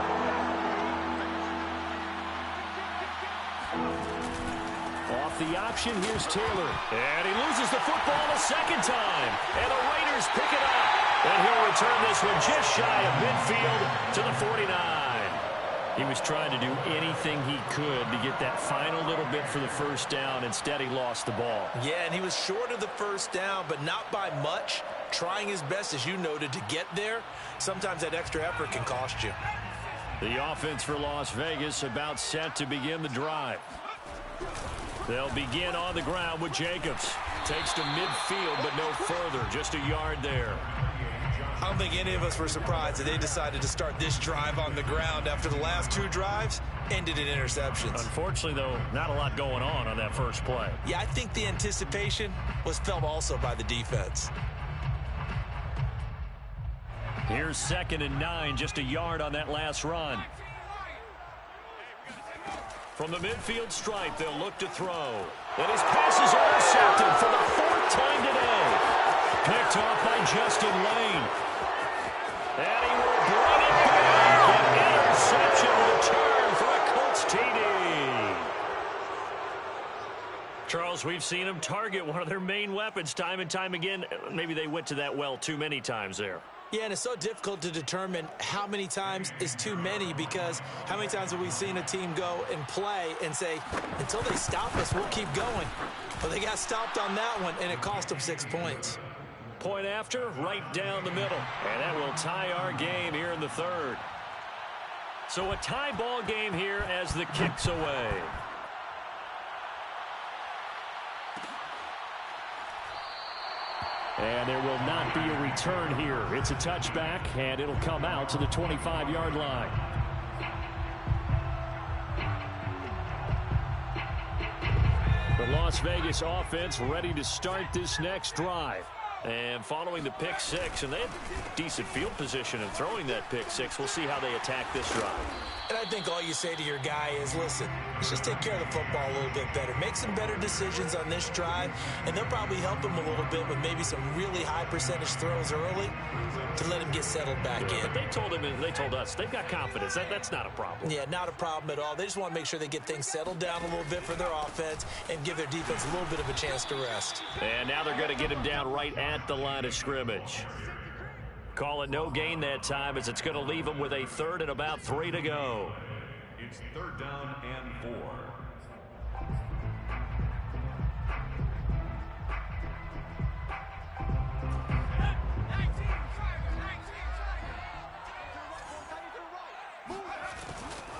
Off the option, here's Taylor. And he loses the football a second time. And the Raiders pick it up. And he'll return this one just shy of midfield to the 49. He was trying to do anything he could to get that final little bit for the first down. Instead, he lost the ball. Yeah, and he was short of the first down, but not by much. Trying his best, as you noted, to get there. Sometimes that extra effort can cost you. The offense for Las Vegas about set to begin the drive. They'll begin on the ground with Jacobs. Takes to midfield, but no further. Just a yard there. I don't think any of us were surprised that they decided to start this drive on the ground after the last 2 drives ended in interceptions. Unfortunately, though, not a lot going on that first play. Yeah, I think the anticipation was felt also by the defense. Here's 2nd and 9, just a yard on that last run. From the midfield stripe, they'll look to throw. And his pass is intercepted for the 4th time today. Picked off by Justin Lane. And he will bring it back. An interception return for a Colts TD. Charles, we've seen them target one of their main weapons time and time again. Maybe they went to that well too many times there. Yeah, and it's so difficult to determine how many times is too many, because how many times have we seen a team go and play and say, until they stop us, we'll keep going. But they got stopped on that one, and it cost them 6 points. Point after, right down the middle. And that will tie our game here in the 3rd. So a tie ball game here as the kick's away. And there will not be a return here. It's a touchback, and it'll come out to the 25-yard line. The Las Vegas offense ready to start this next drive. And following the pick six, and they had decent field position in throwing that pick six. We'll see how they attack this drive. And I think all you say to your guy is, listen, let's just take care of the football a little bit better. Make some better decisions on this drive, and they'll probably help him a little bit with maybe some really high percentage throws early to let him get settled back in. But they told him, and they told us, they've got confidence. That's not a problem. Yeah, not a problem at all. They just want to make sure they get things settled down a little bit for their offense and give their defense a little bit of a chance to rest. And now they're going to get him down right at the line of scrimmage. Call it no gain that time, as it's going to leave him with a 3rd and about 3 to go. It's 3rd down and 4.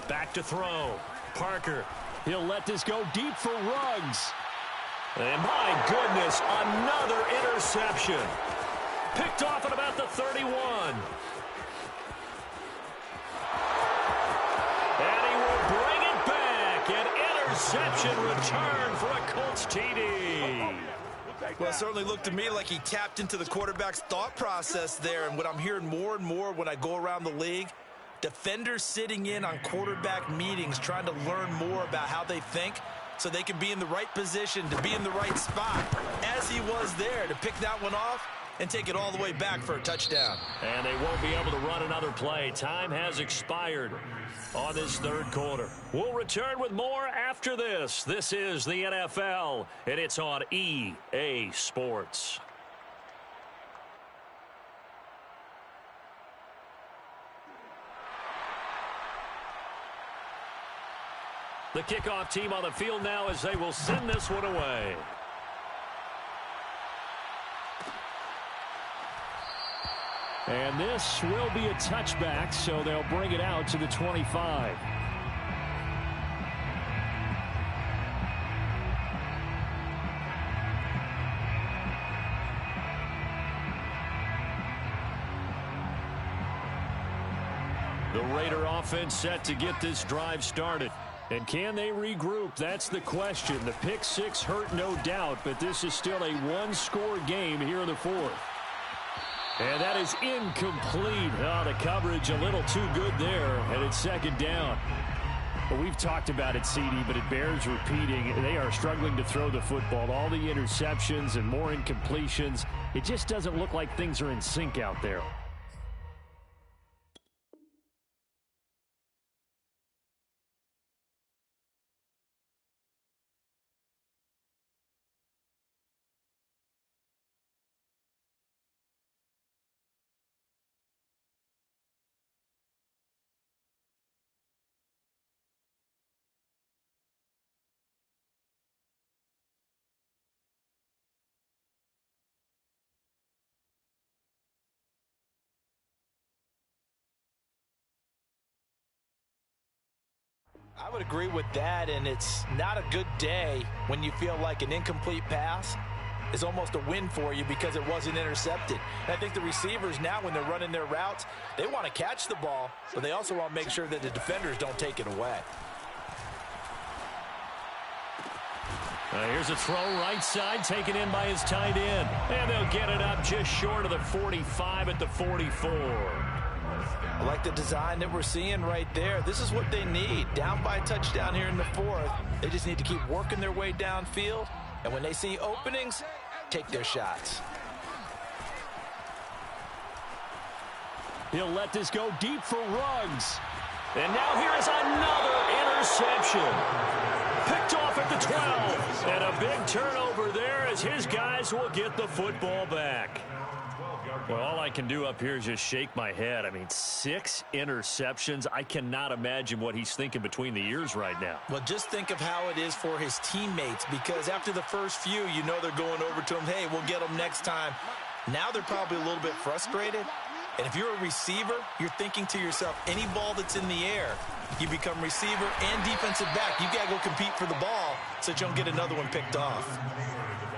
Back to throw. Parker. He'll let this go deep for Ruggs. And my goodness, another interception. Picked off at about the 31. And he will bring it back. An interception return for a Colts TD. Well, it certainly looked to me like he tapped into the quarterback's thought process there. And what I'm hearing more and more when I go around the league, defenders sitting in on quarterback meetings trying to learn more about how they think so they can be in the right position to be in the right spot, as he was there to pick that one off and take it all the way back for a touchdown. And they won't be able to run another play. Time has expired on this 3rd quarter. We'll return with more after this. This is the NFL, and it's on EA Sports. The kickoff team on the field now as they will send this one away. And this will be a touchback, so they'll bring it out to the 25. The Raider offense set to get this drive started. And can they regroup? That's the question. The pick six hurt, no doubt, but this is still a one-score game here in the 4th. And that is incomplete. Oh, the coverage a little too good there, and it's 2nd down. Well, we've talked about it, CD, but it bears repeating. They are struggling to throw the football. All the interceptions and more incompletions. It just doesn't look like things are in sync out there. I would agree with that, and it's not a good day when you feel like an incomplete pass is almost a win for you because it wasn't intercepted. And I think the receivers now, when they're running their routes, they want to catch the ball, but they also want to make sure that the defenders don't take it away. Here's a throw right side, taken in by his tight end. And they'll get it up just short of the 45 at the 44. I like the design that we're seeing right there. This is what they need. Down by a touchdown here in the fourth. They just need to keep working their way downfield. And when they see openings, take their shots. He'll let this go deep for Ruggs. And now here is another interception. Picked off at the 12. And a big turnover there as his guys will get the football back. Well, all I can do up here is just shake my head. I mean, 6 interceptions. I cannot imagine what he's thinking between the ears right now. Well, just think of how it is for his teammates, because after the first few, you know they're going over to him, hey, we'll get them next time. Now they're probably a little bit frustrated. And if you're a receiver, you're thinking to yourself, any ball that's in the air, you become receiver and defensive back. You got to go compete for the ball so that you don't get another one picked off.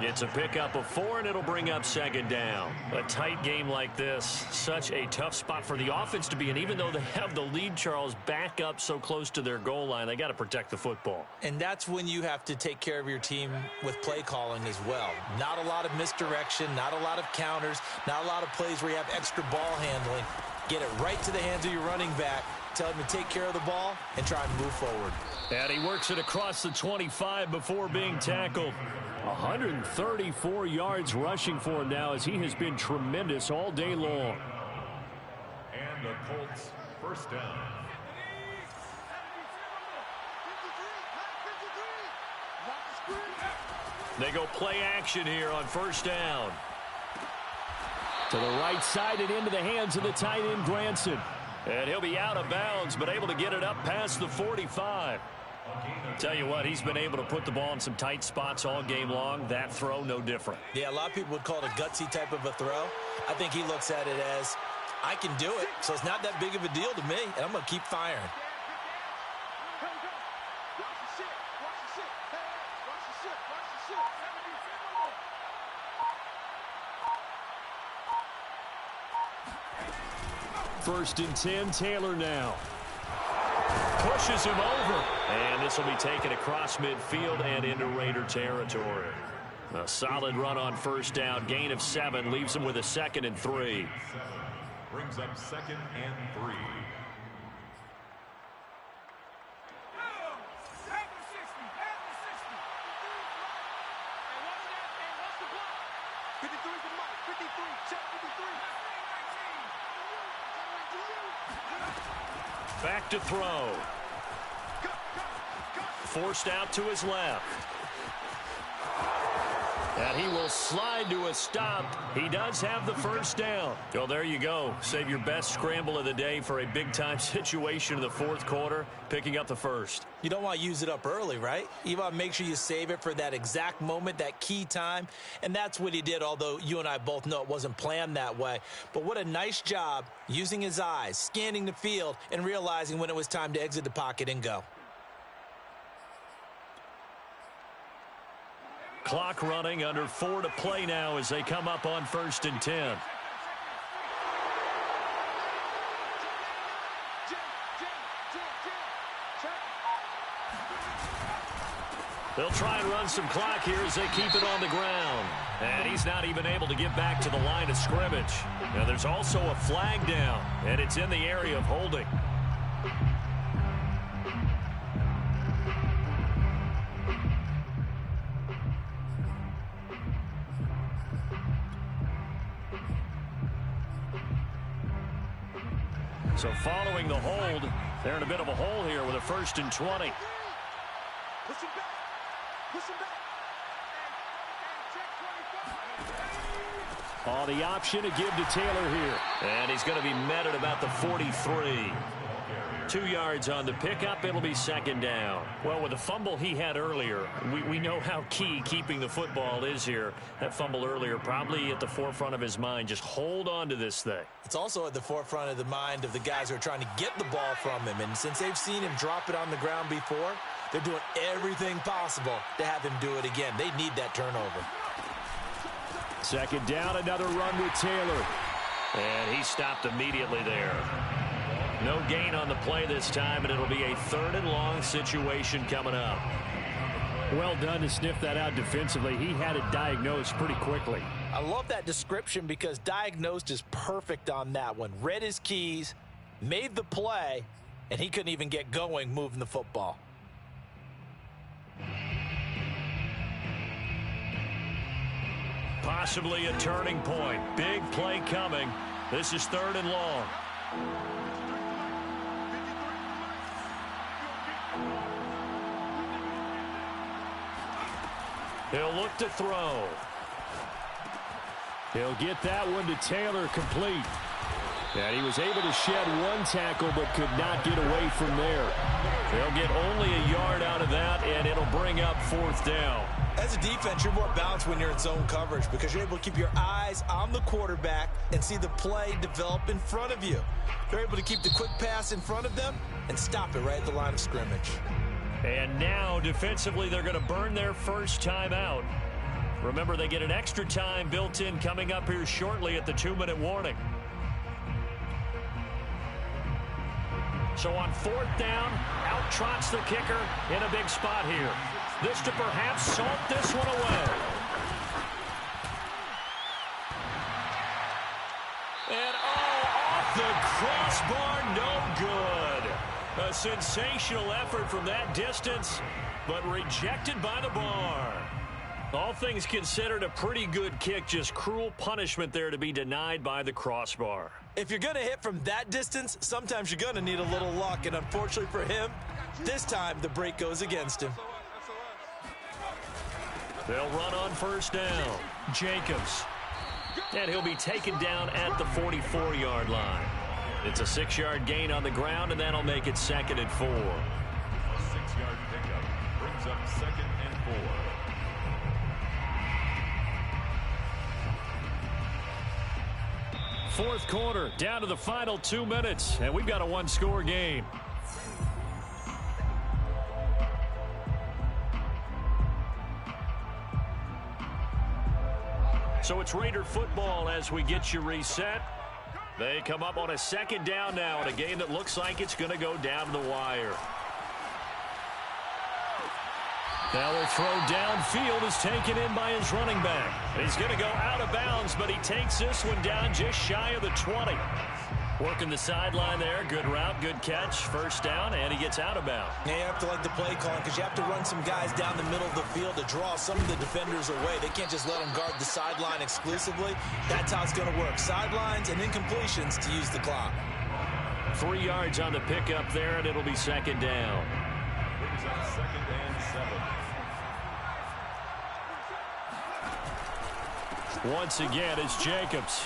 It's a pickup of 4, and it'll bring up second down. A tight game like this, such a tough spot for the offense to be in. Even though they have the lead, Charles, back up so close to their goal line, they got to protect the football. And that's when you have to take care of your team with play calling as well. Not a lot of misdirection, not a lot of counters, not a lot of plays where you have extra ball handling. Get it right to the hands of your running back. Tell him to take care of the ball and try and move forward. And he works it across the 25 before being tackled. 134 yards rushing for him now, as he has been tremendous all day long. And the Colts first down. They go play action here on first down. To the right side and into the hands of the tight end, Granson. And he'll be out of bounds, but able to get it up past the 45. Tell you what, he's been able to put the ball in some tight spots all game long. That throw, no different. Yeah, a lot of people would call it a gutsy type of a throw. I think he looks at it as, I can do it, so it's not that big of a deal to me, and I'm going to keep firing. First and 10, Taylor now. Pushes him over. And this will be taken across midfield and into Raider territory. A solid run on first down. Gain of 7 leaves him with a 2nd and 3. Brings up 2nd and 3. Back to throw. Forced out to his left. And he will slide to a stop. He does have the first down. Well, there you go. Save your best scramble of the day for a big-time situation in the fourth quarter, picking up the first. You don't want to use it up early, right? You want to make sure you save it for that exact moment, that key time. And that's what he did, although you and I both know it wasn't planned that way. But what a nice job using his eyes, scanning the field, and realizing when it was time to exit the pocket and go. Clock running, under 4 to play now as they come up on first and 10. They'll try and run some clock here as they keep it on the ground. And he's not even able to get back to the line of scrimmage. Now there's also a flag down, and it's in the area of holding. So following the hold, they're in a bit of a hole here with a 1st and 20. Oh, the option to give to Taylor here. And he's going to be met at about the 43. 2 yards on the pickup. It'll be second down. Well, with the fumble he had earlier, we know how key keeping the football is here. That fumble earlier probably at the forefront of his mind. Just hold on to this thing. It's also at the forefront of the mind of the guys who are trying to get the ball from him. And since they've seen him drop it on the ground before, they're doing everything possible to have him do it again. They need that turnover. Second down, another run with Taylor. And he stopped immediately there. No gain on the play this time, and it'll be a 3rd and long situation coming up. Well done to sniff that out defensively. He had it diagnosed pretty quickly. I love that description because diagnosed is perfect on that one. Read his keys, made the play, and he couldn't even get going moving the football. Possibly a turning point. Big play coming. This is 3rd and long. He'll look to throw. He'll get that one to Taylor complete. And he was able to shed one tackle but could not get away from there. They'll get only a yard out of that, and it'll bring up 4th down. As a defense, you're more balanced when you're in zone coverage because you're able to keep your eyes on the quarterback and see the play develop in front of you. They're able to keep the quick pass in front of them and stop it right at the line of scrimmage. And now, defensively, they're going to burn their first time out. Remember, they get an extra time built in coming up here shortly at the 2-minute warning. So on 4th down, out trots the kicker in a big spot here. This to perhaps salt this one away. And off the crossbar, no good. A sensational effort from that distance, but rejected by the bar. All things considered, a pretty good kick, just cruel punishment there to be denied by the crossbar. If you're going to hit from that distance, sometimes you're going to need a little luck, and unfortunately for him, this time the break goes against him. They'll run on 1st down. Jacobs. And he'll be taken down at the 44-yard line. It's a 6-yard gain on the ground, and that'll make it 2nd and 4. A 6-yard pickup brings up 2nd and 4. Fourth quarter, down to the final 2 minutes, and we've got a 1-score game. So it's Raider football as we get you reset. They come up on a 2nd down now in a game that looks like it's going to go down to the wire. Now their throw downfield is taken in by his running back. He's going to go out of bounds, but he takes this one down just shy of the 20. Working the sideline there. Good route, good catch. 1st down, and he gets out of bounds. Yeah, you have to like the play calling because you have to run some guys down the middle of the field to draw some of the defenders away. They can't just let them guard the sideline exclusively. That's how it's going to work. Sidelines and incompletions to use the clock. 3 yards on the pickup there, and it'll be 2nd down. Brings up 2nd and 7. Once again, it's Jacobs.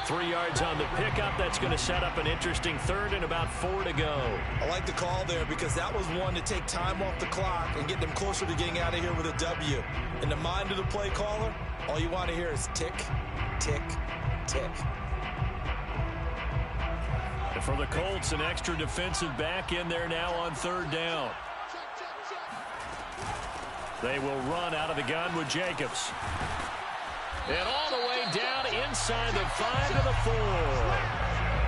3 yards on the pickup. That's going to set up an interesting 3rd and about 4 to go. I like the call there because that was one to take time off the clock and get them closer to getting out of here with a W. In the mind of the play caller, all you want to hear is tick, tick, tick. And for the Colts, an extra defensive back in there now on 3rd down. They will run out of the gun with Jacobs. And all the way down inside the 5 to the 4.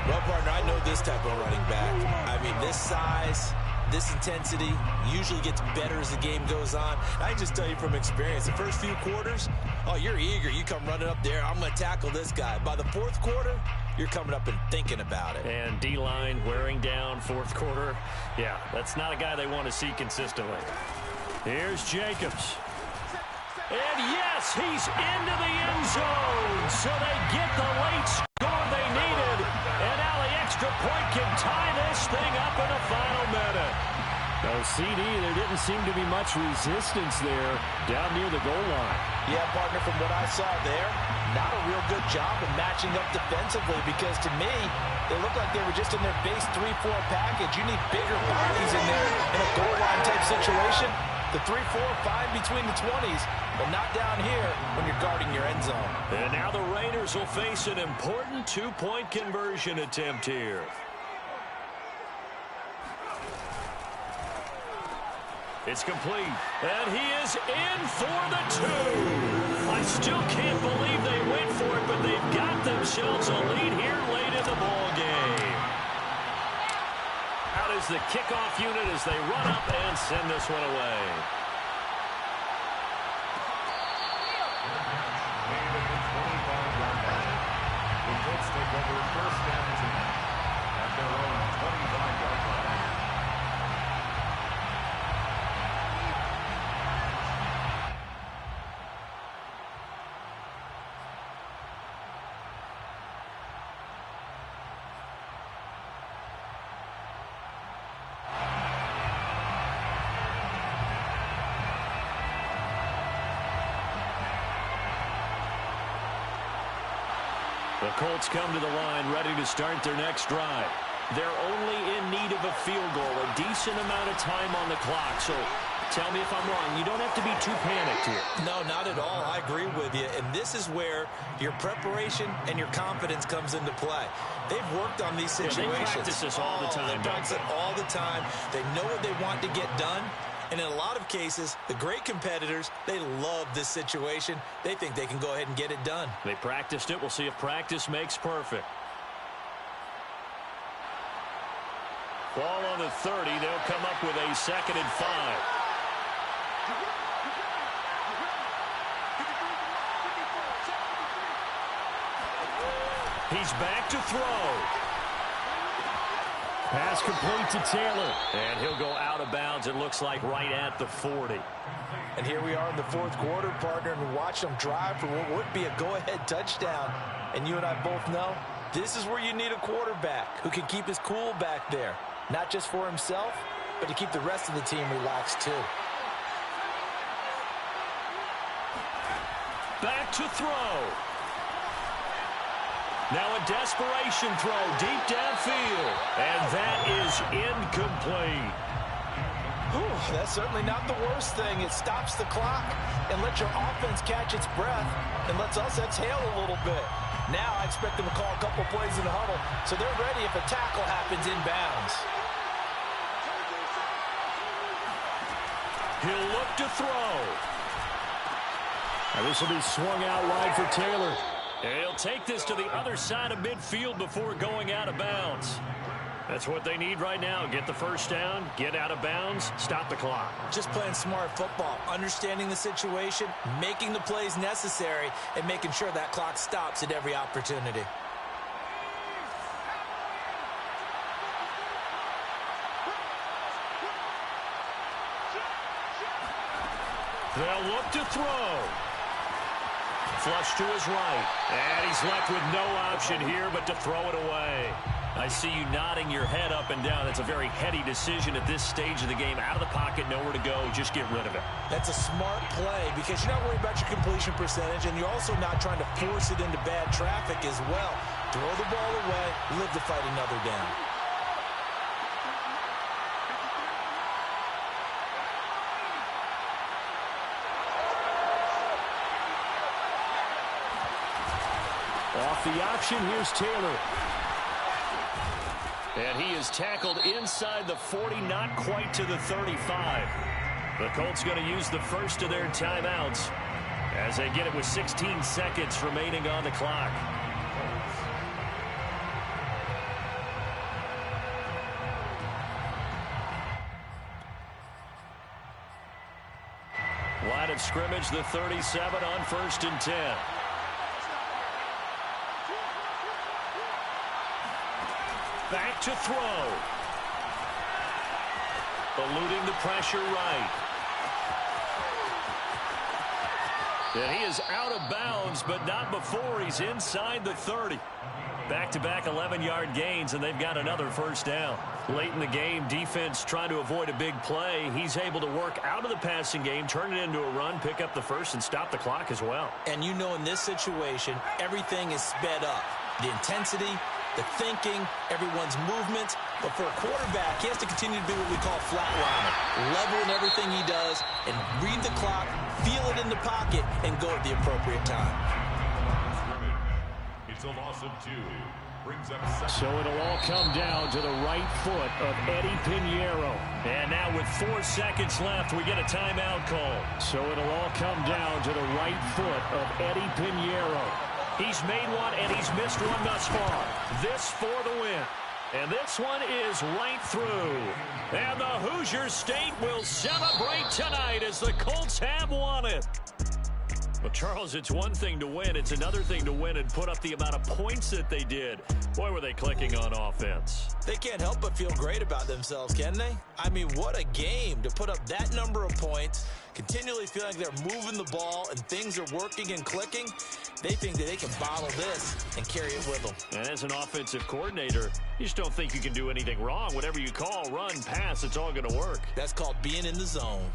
Well, partner, I know this type of running back. I mean, this size, this intensity usually gets better as the game goes on. I can just tell you from experience, the first few quarters, oh, you're eager. You come running up there, I'm going to tackle this guy. By the 4th quarter, you're coming up and thinking about it. And D-line wearing down 4th quarter. Yeah, that's not a guy they want to see consistently. Here's Jacobs. And yes, he's into the end zone. So they get the late score they needed. And now the extra point can tie this thing up in the final minute. No, CD, there didn't seem to be much resistance there down near the goal line. Yeah, partner, from what I saw there, not a real good job of matching up defensively because to me, they looked like they were just in their base 3-4 package. You need bigger bodies in there in a goal line type situation. The 3-4, fine between the 20s, but not down here when you're guarding your end zone. And now the Raiders will face an important 2-point conversion attempt here. It's complete, and he is in for the 2. I still can't believe they went for it, but they've got themselves a lead here late in the ball game. Out is the kickoff unit as they run up and send this one away. The Colts take over first and 10 at their own 25-yard line. The Colts come to the line ready to start their next drive. They're only in need of a field goal, a decent amount of time on the clock. So tell me if I'm wrong. You don't have to be too panicked here. No, not at all. I agree with you. And this is where your preparation and your confidence comes into play. They've worked on these situations. They practice this all the time. They practice it all the time. They know what they want to get done. And in a lot of cases, the great competitors, they love this situation. They think they can go ahead and get it done. They practiced it. We'll see if practice makes perfect. Ball on the 30. They'll come up with a 2nd and 5. He's back to throw. Pass complete to Taylor. And he'll go out of bounds, it looks like, right at the 40. And here we are in the 4th quarter, partner, and watch them drive for what would be a go-ahead touchdown. And you and I both know this is where you need a quarterback who can keep his cool back there. Not just for himself, but to keep the rest of the team relaxed too. Back to throw. Now a desperation throw deep downfield. And that is incomplete. Whew, that's certainly not the worst thing. It stops the clock and lets your offense catch its breath and lets us exhale a little bit. Now I expect them to call a couple plays in the huddle so they're ready if a tackle happens inbounds. He'll look to throw. Now this will be swung out wide for Taylor. He'll take this to the other side of midfield before going out of bounds. That's what they need right now. Get the first down, get out of bounds, stop the clock. Just playing smart football, understanding the situation, making the plays necessary, and making sure that clock stops at every opportunity. They'll look to throw. Flush to his right. And he's left with no option here but to throw it away. I see you nodding your head up and down. That's a very heady decision at this stage of the game. Out of the pocket, nowhere to go. Just get rid of it. That's a smart play because you're not worried about your completion percentage, and you're also not trying to force it into bad traffic as well. Throw the ball away, live to fight another down. Off the option, here's Taylor. And he is tackled inside the 40, not quite to the 35. The Colts going to use the first of their timeouts as they get it with 16 seconds remaining on the clock. Line of scrimmage, the 37 on 1st and 10. Back to throw. Eluding the pressure right. And he is out of bounds, but not before he's inside the 30. Back-to-back 11-yard gains, and they've got another first down. Late in the game, defense trying to avoid a big play. He's able to work out of the passing game, turn it into a run, pick up the first, and stop the clock as well. And you know in this situation, everything is sped up. The intensity, the thinking, everyone's movement. But for a quarterback, he has to continue to be what we call flat liner. Level in everything he does and read the clock, feel it in the pocket, and go at the appropriate time. It's a loss of 2. Brings up so it'll all come down to the right foot of Eddie Pinheiro. And now with 4 seconds left, we get a timeout call. So it'll all come down to the right foot of Eddie Pinheiro. He's made one and he's missed one thus far. This for the win. And this one is right through. And the Hoosier State will celebrate tonight as the Colts have won it. Well, Charles, it's one thing to win. It's another thing to win and put up the amount of points that they did. Boy, were they clicking on offense. They can't help but feel great about themselves, can they? I mean, what a game to put up that number of points, continually feeling like they're moving the ball and things are working and clicking. They think that they can bottle this and carry it with them. And as an offensive coordinator, you just don't think you can do anything wrong. Whatever you call, run, pass, it's all going to work. That's called being in the zone.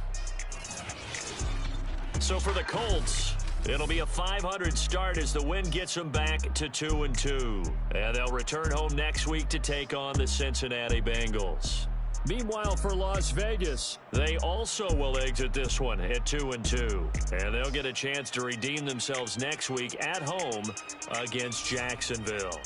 So for the Colts, it'll be a 500 start as the win gets them back to 2-2. And they'll return home next week to take on the Cincinnati Bengals. Meanwhile, for Las Vegas, they also will exit this one at 2-2. And they'll get a chance to redeem themselves next week at home against Jacksonville.